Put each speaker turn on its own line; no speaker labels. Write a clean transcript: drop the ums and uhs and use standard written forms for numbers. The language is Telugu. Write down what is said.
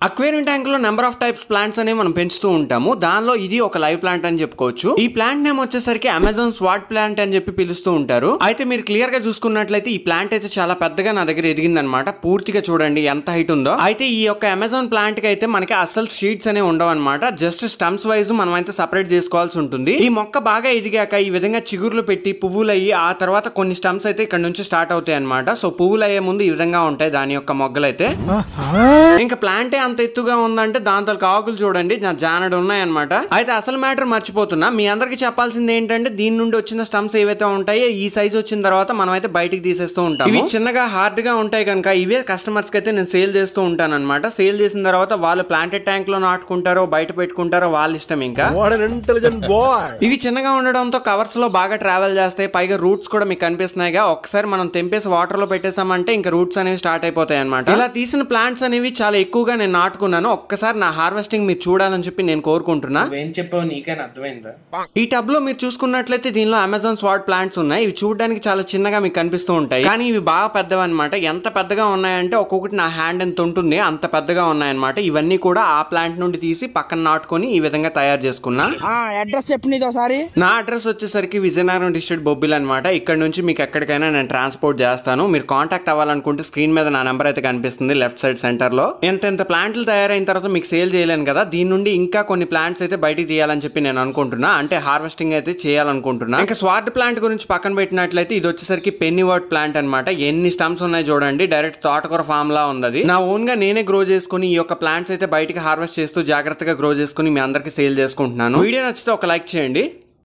అక్వేరియం ట్యాంక్ లో నెంబర్ ఆఫ్ టైప్స్ ప్లాంట్స్ అనేవి మనం పెంచుతూ ఉంటాము. దానిలో ఇది ఒక లైవ్ ప్లాంట్ అని చెప్పుకోవచ్చు. ఈ ప్లాంట్ నేమ్ వచ్చేసరికి అమెజాన్ స్వాట్ ప్లాంట్ అని చెప్పి పిలుస్తూ ఉంటారు. అయితే మీరు క్లియర్ గా చూసుకున్నట్లయితే ఈ ప్లాంట్ అయితే చాలా పెద్దగా నా దగ్గర ఎదిగింది అనమాట. పూర్తిగా చూడండి ఎంత హైట్ ఉందో. అయితే ఈ యొక్క అమెజాన్ ప్లాంట్ కి అయితే మనకి అసలు షీట్స్ అనేవి ఉండవు అనమాట. జస్ట్ స్టమ్స్ వైజ్ మనం అయితే సపరేట్ చేసుకోవాల్సి ఉంటుంది. ఈ మొక్క బాగా ఎదిగాక ఈ విధంగా చిగుర్లు పెట్టి పువ్వులు అయ్యి ఆ తర్వాత కొన్ని స్టమ్స్ అయితే ఇక్కడ నుంచి స్టార్ట్ అవుతాయి అనమాట. సో పువ్వులు అయ్యే ముందు ఈ విధంగా ఉంటాయి దాని యొక్క మొగ్గలు అయితే. ఇంకా ప్లాంటే అంత ఎత్తుగా ఉందంటే దాంతో ఆకులు చూడండి జానడు ఉన్నాయన్నమాట. అయితే అసలు మ్యాటర్ మర్చిపోతున్నా, మీ అందరికి చెప్పాల్సింది ఏంటంటే దీని నుండి వచ్చిన స్టమ్స్ ఏవైతే ఉంటాయో ఈ సైజ్ వచ్చిన తర్వాత మనం అయితే బయటికి తీసేస్తూ ఉంటాం. ఇవి చిన్నగా హార్డ్ గా ఉంటాయి కనుక ఇవే కస్టమర్స్ కి అయితే నేను సేల్ చేస్తూ ఉంటాను అనమాట. సేల్ చేసిన తర్వాత వాళ్ళు ప్లాంటెడ్ ట్యాంక్ లో నాటుకుంటారో బయట పెట్టుకుంటారో వాళ్ళ ఇష్టం. ఇంకా ఇవి చిన్నగా ఉండడంతో కవర్స్ లో బాగా ట్రావెల్ చేస్తాయి. పైగా రూట్స్ కూడా మీకు కనిపిస్తున్నాయిగా. ఒకసారి మనం తెంపేసి వాటర్ లో పెట్టేసామంటే ఇంకా రూట్స్ అనేవి స్టార్ట్ అయిపోతాయి అనమాట. ఇలా తీసిన ప్లాంట్స్ అనేవి చాలా ఎక్కువగా నేను నాటుకున్నాను. ఒక్కసారి నా హార్వెస్టింగ్ మీరు చూడాలని చెప్పి నేను కోరుకుంటున్నా.
ఏం చెప్పావు నీకైనా అర్థమైందా?
ఈ టబ్ లో మీరు చూసుకున్నట్లయితే దీనిలో అమెజాన్ స్వాట్ ప్లాంట్స్ ఉన్నాయి. ఇవి చూడడానికి చాలా చిన్నగా మీకు కనిపిస్తూ ఉంటాయి, కానీ ఇవి బాగా పెద్దవి అనమాట. ఎంత పెద్దగా ఉన్నాయంటే ఒక్కొక్కటి నా హ్యాండ్ ఎంత ఉంటుంది అంత పెద్దగా ఉన్నాయన్నమాట. ఇవన్నీ కూడా ఆ ప్లాంట్ నుండి తీసి పక్కన నాటుకొని ఈ విధంగా తయారు చేసుకున్నా.
అడ్రస్ చెప్పండి ఒకసారి.
నా అడ్రస్ వచ్చేసరికి విజయనగరం డిస్ట్రిక్ట్ బొబ్బిల్ అనమాట. ఇక్కడ నుంచి మీకు ఎక్కడికైనా నేను ట్రాన్స్పోర్ట్ చేస్తాను. మీరు కాంటాక్ట్ అవ్వాలనుకుంటే స్క్రీన్ మీద నా నెంబర్ అయితే కనిపిస్తుంది లెఫ్ట్ సైడ్ సెంటర్ లో. ఎంత ప్లాంట్లు తయారైన తర్వాత మీకు సేల్ చేయలేను కదా, దీని నుండి ఇంకా కొన్ని ప్లాంట్స్ అయితే బయటికి తీయాలని చెప్పి నేను అనుకుంటున్నా. అంటే హార్వెస్టింగ్ అయితే చేయాలనుకుంటున్నా. ఇంకా స్వాట్ ప్లాంట్ గురించి పక్కన పెట్టినట్లయితే ఇది వచ్చేసరికి పెన్నీవర్ట్ ప్లాంట్ అనమాట. ఎన్ని స్టమ్స్ ఉన్నాయి చూడండి, డైరెక్ట్ తోటకూర ఫామ్ లా ఉంది. నా ఓన్ గా నేనే గ్రో చేసుకుని ఈ యొక్క ప్లాంట్స్ అయితే బయటికి హార్వెస్ట్ చేస్తూ జాగ్రత్తగా గ్రో చేసుకుని మీ అందరికి సేల్ చేసుకుంటున్నాను. వీడియో నచ్చితే ఒక లైక్ చేయండి.